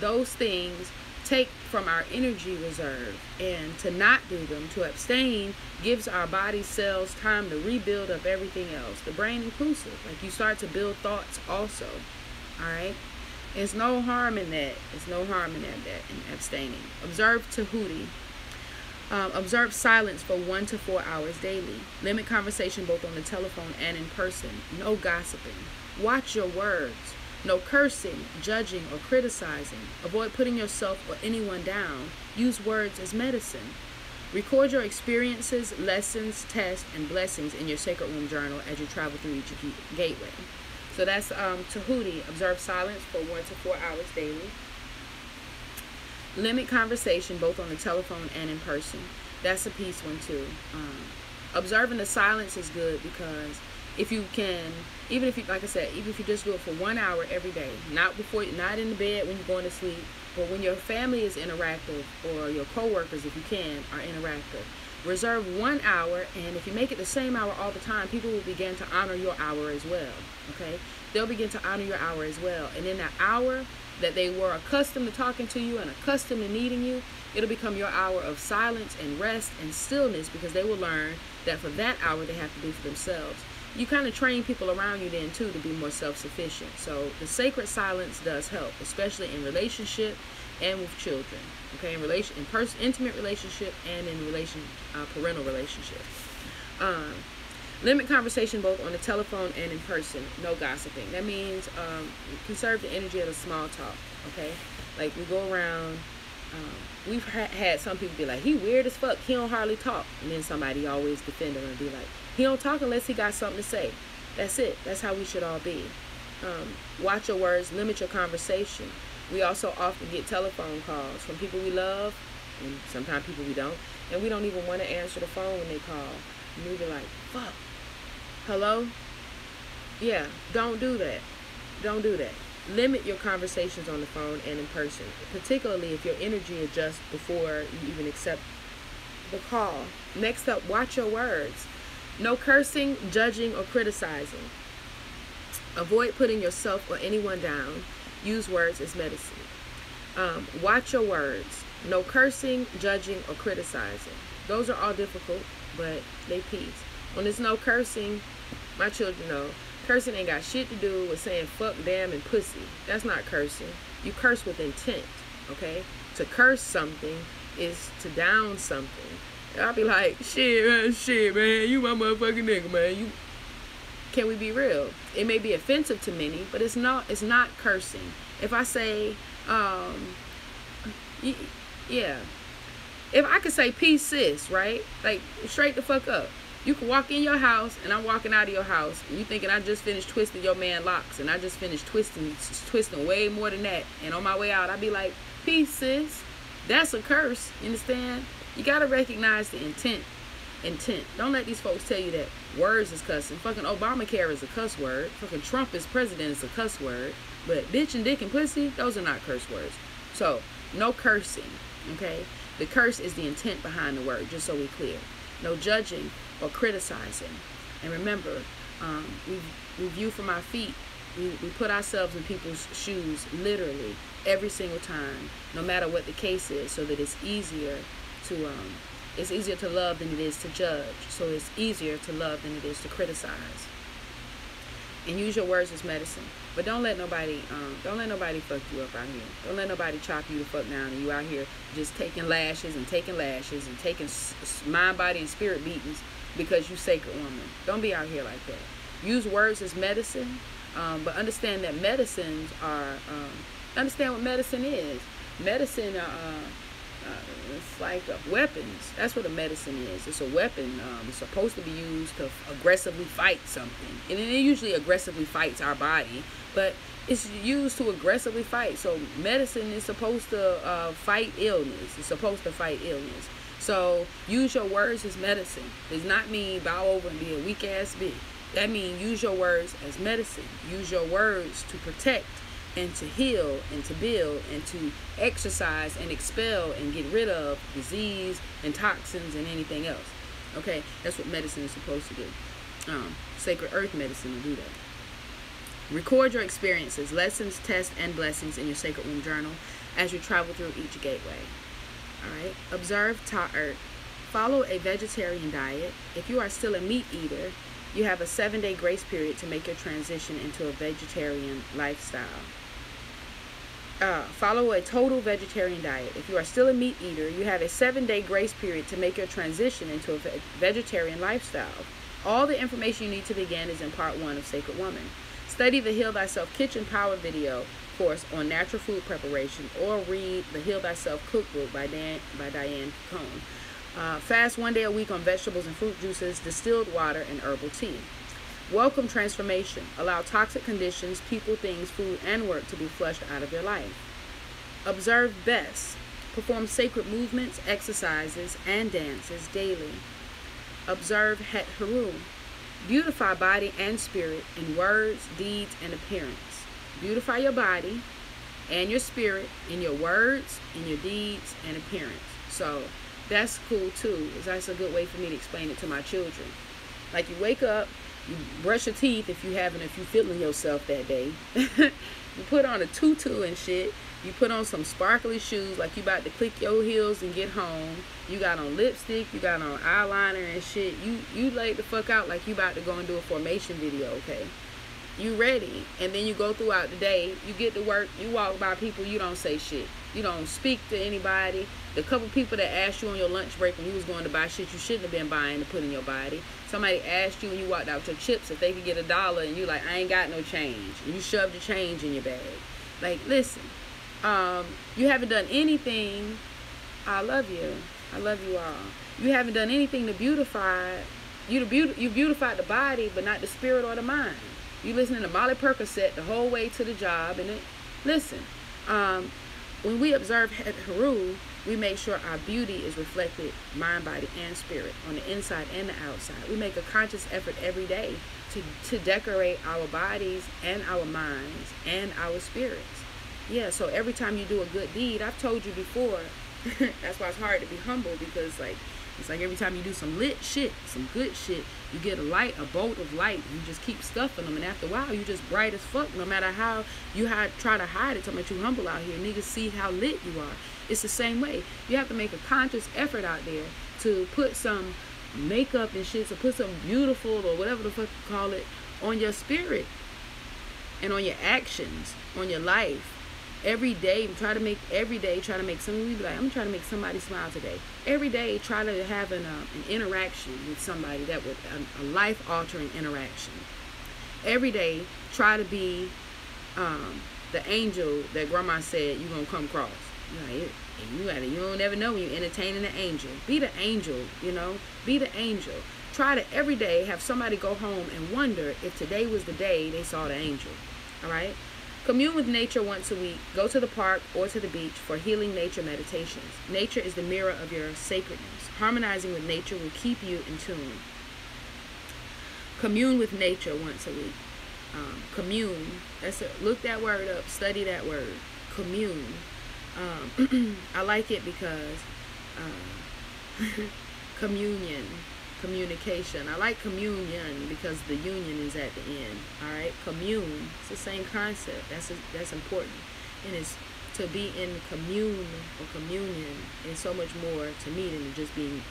those things take from our energy reserve, and to not do them, to abstain, gives our body cells time to rebuild up everything else, the brain inclusive. Like, you start to build thoughts also. All right, there's no harm in that. There's no harm in that in abstaining. Observe Tahuti. Observe silence for 1 to 4 hours daily. Limit conversation both on the telephone and in person. No gossiping. Watch your words. No cursing, judging, or criticizing. Avoid putting yourself or anyone down. Use words as medicine. Record your experiences, lessons, tests, and blessings in your sacred room journal as you travel through each gateway. So that's Tahuti. Observe silence for 1 to 4 hours daily. Limit conversation both on the telephone and in person. That's a peace one too. Observing the silence is good, because if you can, even if you, like I said, even if you just do it for 1 hour every day, not in the bed when you're going to sleep, but when your family is interactive, or your coworkers, if you can, are interactive, reserve 1 hour, and if you make it the same hour all the time, people will begin to honor your hour as well. Okay, they'll begin to honor your hour as well, and in that hour that they were accustomed to talking to you and accustomed to needing you, it'll become your hour of silence and rest and stillness, because they will learn that for that hour they have to do for themselves. You kind of train people around you then too to be more self-sufficient. So the sacred silence does help, especially in relationship and with children. Okay, in intimate relationship and in parental relationship. Limit conversation both on the telephone and in person. No gossiping. That means conserve the energy of the small talk. Okay, like we go around. We've had some people be like, he weird as fuck, he don't hardly talk, and then somebody always defend him and be like, he don't talk unless he got something to say. That's it. That's how we should all be. Watch your words, limit your conversation. We also often get telephone calls from people we love, and sometimes people we don't, and we don't even want to answer the phone when they call. And we be like, fuck, hello? Yeah, don't do that. Don't do that. Limit your conversations on the phone and in person, particularly if your energy adjusts before you even accept the call. Next up, watch your words. No cursing, judging, or criticizing. Avoid putting yourself or anyone down. Use words as medicine. Watch your words. No cursing, judging, or criticizing. Those are all difficult, but they peace. When there's no cursing, my children know, cursing ain't got shit to do with saying fuck, damn, and pussy. That's not cursing. You curse with intent, okay? To curse something is to down something. I'll be like, shit, man, you my motherfucking nigga, man. Can we be real? It may be offensive to many, but it's not cursing. If I say, yeah. If I could say peace, sis, right? Like, straight the fuck up. You can walk in your house, and I'm walking out of your house, and you thinking I just finished twisting your man locks, and I just finished twisting way more than that, and on my way out, I'd be like, peace, sis. That's a curse, you understand? You gotta recognize the intent. Don't let these folks tell you that words is cussing. Fucking Obamacare is a cuss word. Fucking Trump as president is a cuss word. But bitch and dick and pussy, those are not curse words. So, no cursing, okay? The curse is the intent behind the word, just so we're clear. No judging or criticizing. And remember, we view from our feet. We put ourselves in people's shoes literally every single time, no matter what the case is, so that it's easier to love than it is to judge. So it's easier to love than it is to criticize. And use your words as medicine. But don't let nobody fuck you up out here. Don't let nobody chop you the fuck down and you out here just taking lashes and taking mind, body, and spirit beatings because you sacred woman. Don't be out here like that. Use words as medicine, but understand that medicines are, understand what medicine is. Medicine, it's like weapons. That's what a medicine is. It's a weapon. It's supposed to be used to aggressively fight something. And it usually aggressively fights our body, but it's used to aggressively fight. So medicine is supposed to fight illness. It's supposed to fight illness. So use your words as medicine. Does not mean bow over and be a weak ass bitch. That means use your words as medicine. Use your words to protect and to heal and to build and to exercise and expel and get rid of disease and toxins and anything else. Okay, that's what medicine is supposed to do. Sacred earth medicine will do that. Record your experiences, lessons, tests, and blessings in your sacred womb journal as you travel through each gateway. All right. Observe Ta'at. Follow a vegetarian diet. If you are still a meat eater, you have a 7-day grace period to make your transition into a vegetarian lifestyle. Follow a total vegetarian diet. If you are still a meat eater, you have a 7-day grace period to make your transition into a vegetarian lifestyle. All the information you need to begin is in part 1 of Sacred Woman. Study the Heal Thyself Kitchen Power video course on natural food preparation, or read the Heal Thyself Cookbook by Diane Cohn. Fast 1 day a week on vegetables and fruit juices, distilled water, and herbal tea. Welcome transformation. Allow toxic conditions, people, things, food, and work to be flushed out of your life. Observe Best. Perform sacred movements, exercises, and dances daily. Observe Het Haru. Beautify body and spirit in words, deeds, and appearance. Beautify your body and your spirit in your words, in your deeds, and appearance. So that's cool too. That's a good way for me to explain it to my children. Like, you wake up, you brush your teeth if you feeling yourself that day. You put on a tutu and shit. You put on some sparkly shoes like you about to click your heels and get home. You got on lipstick, you got on eyeliner and shit. You laid the fuck out like you about to go and do a formation video, okay? You ready, and then you go throughout the day. You get to work, you walk by people, you don't say shit. You don't speak to anybody. The couple people that asked you on your lunch break when you was going to buy shit you shouldn't have been buying to put in your body. Somebody asked you when you walked out with your chips if they could get $1, and you like, I ain't got no change. And you shoved your change in your bag. Like, listen, you haven't done anything. I love you. I love you all. You haven't done anything to beautify. You beautified the body, but not the spirit or the mind. You listening to Molly Percocet the whole way to the job, and listen. When we observe Het Haru, we make sure our beauty is reflected, mind, body, and spirit, on the inside and the outside. We make a conscious effort every day to decorate our bodies and our minds and our spirits. Yeah, so every time you do a good deed, I've told you before, that's why it's hard to be humble, because it's like every time you do some lit shit, some good shit, you get a bolt of light. You just keep stuffing them, and after a while, you just bright as fuck. No matter how you try to hide it, talking about you humble out here, niggas see how lit you are. It's the same way. You have to make a conscious effort out there to put some makeup and shit, to put some beautiful or whatever the fuck you call it on your spirit and on your actions, on your life. Every day, try to make somebody be like, I'm trying to make somebody smile today. Every day, try to have an interaction with somebody that would a life-altering interaction. Every day, try to be the angel that Grandma said you're gonna come across. You don't never know when you're entertaining an angel. Be the angel, Be the angel. Try to every day have somebody go home and wonder if today was the day they saw the angel. All right. Commune with nature once a week. Go to the park or to the beach for healing nature meditations. Nature is the mirror of your sacredness. Harmonizing with nature will keep you in tune. Commune with nature once a week. Commune. Look that word up. Study that word. Commune. I like it because Communion, communication. I like communion because the union is at the end. All right, commune. It's the same concept. That's important, and it's to be in commune or communion is so much more to me than just being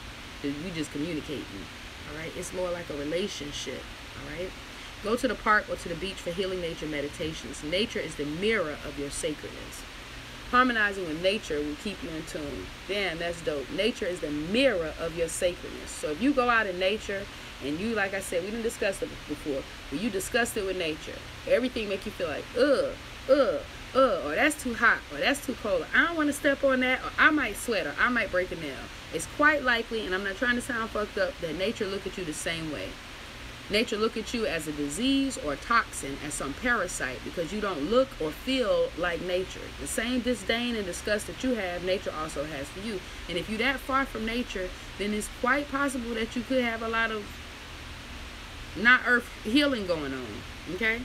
you just communicating. All right, it's more like a relationship. All right, go to the park or to the beach for healing nature meditations. Nature is the mirror of your sacredness. Harmonizing with nature will keep you in tune. Damn, that's dope. Nature is the mirror of your sacredness. So if you go out in nature and you, like I said, we didn't discuss it before, but you discussed it with nature, everything make you feel like, or that's too hot, or that's too cold, or I don't want to step on that, or I might sweat, or I might break a nail. It's quite likely, and I'm not trying to sound fucked up, that nature look at you the same way. Nature look at you as a disease or a toxin, as some parasite, because you don't look or feel like nature. The same disdain and disgust that you have, nature also has for you. And if you're that far from nature, then it's quite possible that you could have a lot of not earth healing going on. Okay?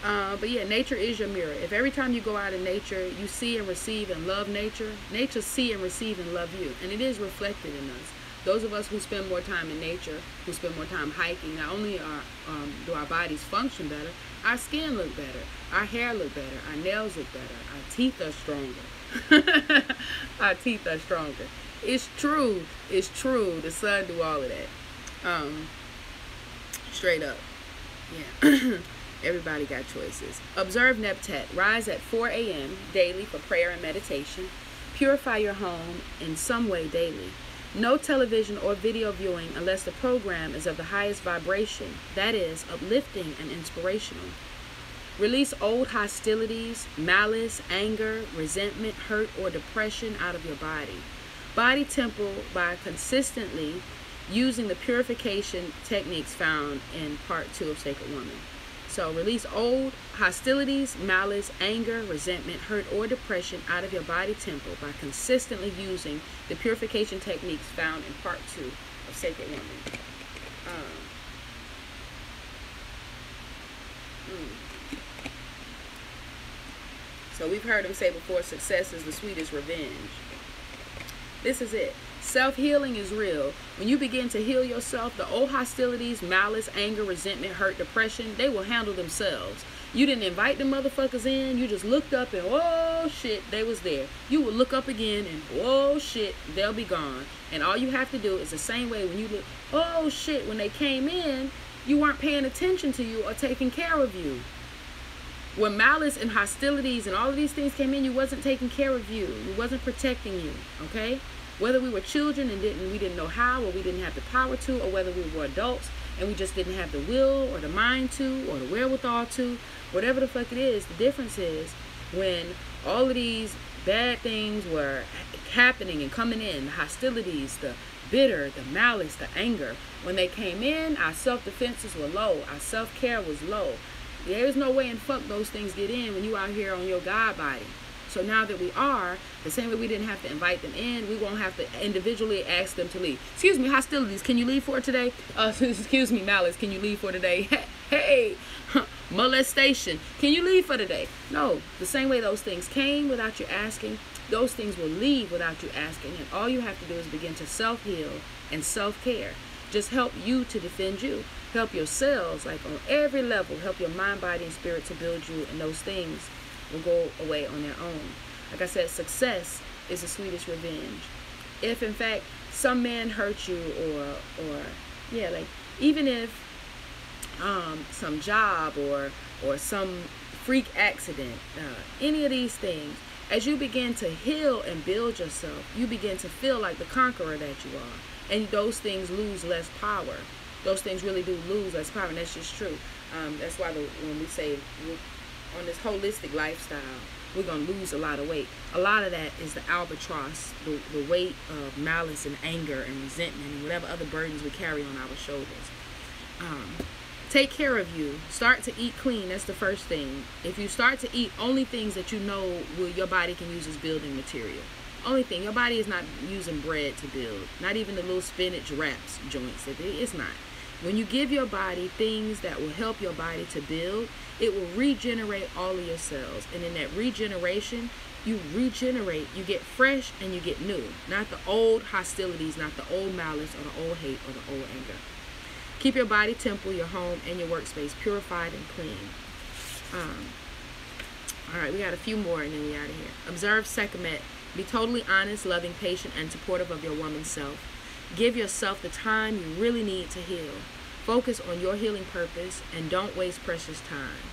But yeah, nature is your mirror. If every time you go out in nature, you see and receive and love nature, nature see and receive and love you. And it is reflected in us. Those of us who spend more time in nature, who spend more time hiking, not only do our bodies function better, our skin look better, our hair look better, our nails look better, our teeth are stronger. Our teeth are stronger. It's true. It's true. The sun do all of that. Straight up. Yeah. Everybody got choices. Observe Neptet. Rise at 4 a.m. daily for prayer and meditation. Purify your home in some way daily. No television or video viewing unless the program is of the highest vibration, that is, uplifting and inspirational. Release old hostilities, malice, anger, resentment, hurt, or depression out of your body. Body temple by consistently using the purification techniques found in Part 2 of Sacred Woman. So release old hostilities, malice, anger, resentment, hurt, or depression out of your body temple by consistently using the purification techniques found in Part 2 of Sacred Woman. So we've heard him say before, success is the sweetest revenge. This is it. Self-healing is real. When you begin to heal yourself, the old hostilities, malice, anger, resentment, hurt, depression, they will handle themselves. You didn't invite the motherfuckers in. You just looked up and, oh, shit, they was there. You will look up again and, oh, shit, they'll be gone. And all you have to do is the same way when you look, oh, shit, when they came in, you weren't paying attention to you or taking care of you. When malice and hostilities and all of these things came in, you wasn't taking care of you. You wasn't protecting you, okay? Whether we were children and we didn't know how, or we didn't have the power to, or whether we were adults and we just didn't have the will or the mind to, or the wherewithal to, whatever the fuck it is, the difference is when all of these bad things were happening and coming in, the hostilities, the bitter, the malice, the anger, when they came in, our self-defenses were low, our self-care was low. There's no way in fuck those things get in when you out here on your God body. So now that we are, the same way we didn't have to invite them in, we won't have to individually ask them to leave. Excuse me, hostilities, can you leave for today? Excuse me, malice, can you leave for today? Hey, molestation, can you leave for today? No, the same way those things came without you asking, those things will leave without you asking. And all you have to do is begin to self-heal and self-care. Just help you to defend you. Help your cells, like on every level, help your mind, body, and spirit to build you, and those things will go away on their own. Like I said, success is the sweetest revenge. If in fact some man hurt you, or yeah, like even if some job or some freak accident, any of these things, as you begin to heal and build yourself, you begin to feel like the conqueror that you are, and those things lose less power. Those things really do lose less power, and that's just true. That's why when we say on this holistic lifestyle, we're going to lose a lot of weight. A lot of that is the albatross, the weight of malice and anger and resentment and whatever other burdens we carry on our shoulders. Take care of you. Start to eat clean. That's the first thing. If you start to eat only things that you know your body can use as building material. Only thing. Your body is not using bread to build. Not even the little spinach wraps joints. It's not. When you give your body things that will help your body to build, it will regenerate all of your cells. And in that regeneration, you regenerate, you get fresh, and you get new. Not the old hostilities, not the old malice or the old hate or the old anger. Keep your body, temple, your home, and your workspace purified and clean. All right, we got a few more and then we out of here. Observe Sekhmet. Be totally honest, loving, patient, and supportive of your woman self. Give yourself the time you really need to heal. Focus on your healing purpose and don't waste precious time.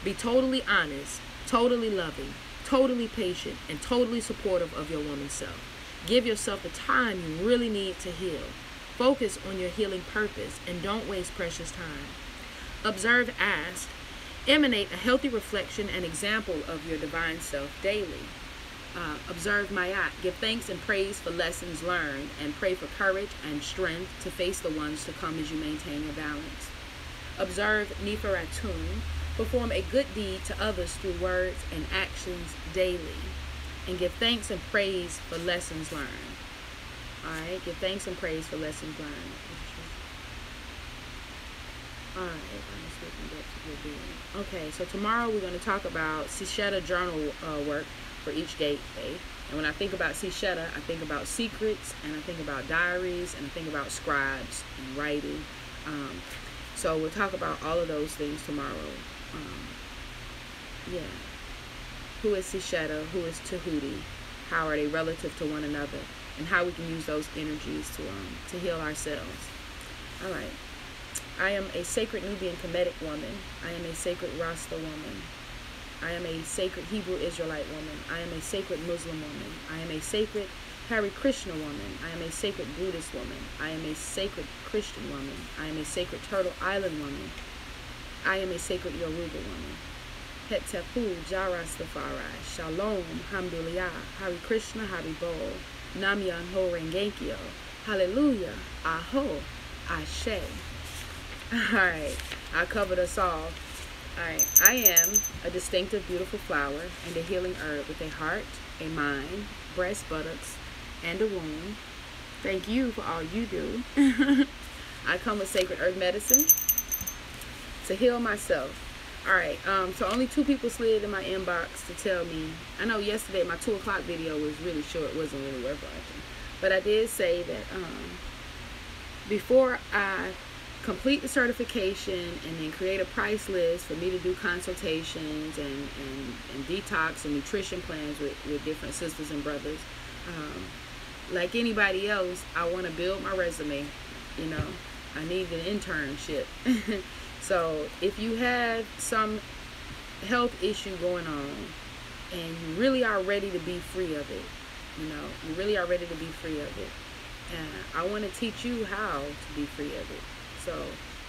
Be totally honest, totally loving, totally patient, and totally supportive of your woman self. Give yourself the time you really need to heal. Focus on your healing purpose and don't waste precious time. Observe Ast. Emanate a healthy reflection and example of your divine self daily. Observe Mayat. Give thanks and praise for lessons learned and pray for courage and strength to face the ones to come as you maintain your balance. Observe Neferatun. Perform a good deed to others through words and actions daily. And give thanks and praise for lessons learned. Alright, give thanks and praise for lessons learned. Alright, okay, so tomorrow we're going to talk about Sisheta journal work for each gateway. And when I think about Sisheta, I think about secrets, and I think about diaries, and I think about scribes and writing. So we'll talk about all of those things tomorrow. Yeah. Who is Sisheta? Who is Tahuti? How are they relative to one another? And how we can use those energies to heal ourselves. All right. I am a sacred Nubian Kemetic woman. I am a sacred Rasta woman. I am a sacred Hebrew Israelite woman. I am a sacred Muslim woman. I am a sacred Hare Krishna woman. I am a sacred Buddhist woman. I am a sacred Christian woman. I am a sacred Turtle Island woman. I am a sacred Yoruba woman. Hettepu Jarastafari. Shalom. Hamdulillah. Hare Krishna Haribol. Namyan Ho Rengenkyo. Hallelujah. Aho. Ashe. Alright, I covered us all. Alright, I am a distinctive, beautiful flower and a healing herb with a heart, a mind, breast, buttocks, and a womb. Thank you for all you do. I come with sacred herb medicine to heal myself. Alright, so only 2 people slid in my inbox to tell me. I know yesterday my 2 o'clock video was really short, wasn't really worth watching. But I did say that before I complete the certification and then create a price list for me to do consultations and detox and nutrition plans with different sisters and brothers. Like anybody else, I want to build my resume. You know, I need an internship. So if you have some health issue going on and you really are ready to be free of it, you know, you really are ready to be free of it, I want to teach you how to be free of it. So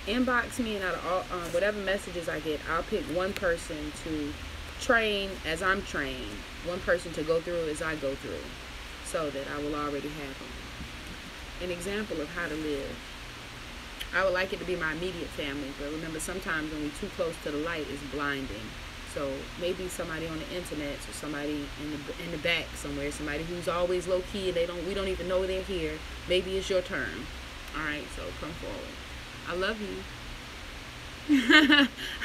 inbox me, and out of all, whatever messages I get, I'll pick one person to train as I'm trained, one person to go through as I go through, so that I will already have an example of how to live. I would like it to be my immediate family, but remember, sometimes when we're too close to the light, it's blinding. So maybe somebody on the internet, or somebody in the back somewhere, somebody who's always low key and we don't even know they're here. Maybe it's your turn. All right, so come forward. I love you.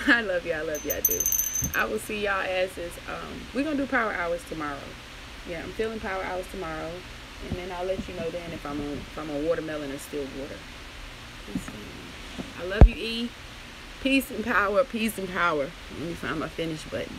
I love you. I love you. I do. I will see y'all asses. We're gonna do power hours tomorrow. Yeah, I'm feeling power hours tomorrow, and then I'll let you know then if I'm on watermelon or still water. I love you, E. Peace and power. Peace and power. Let me find my finish button.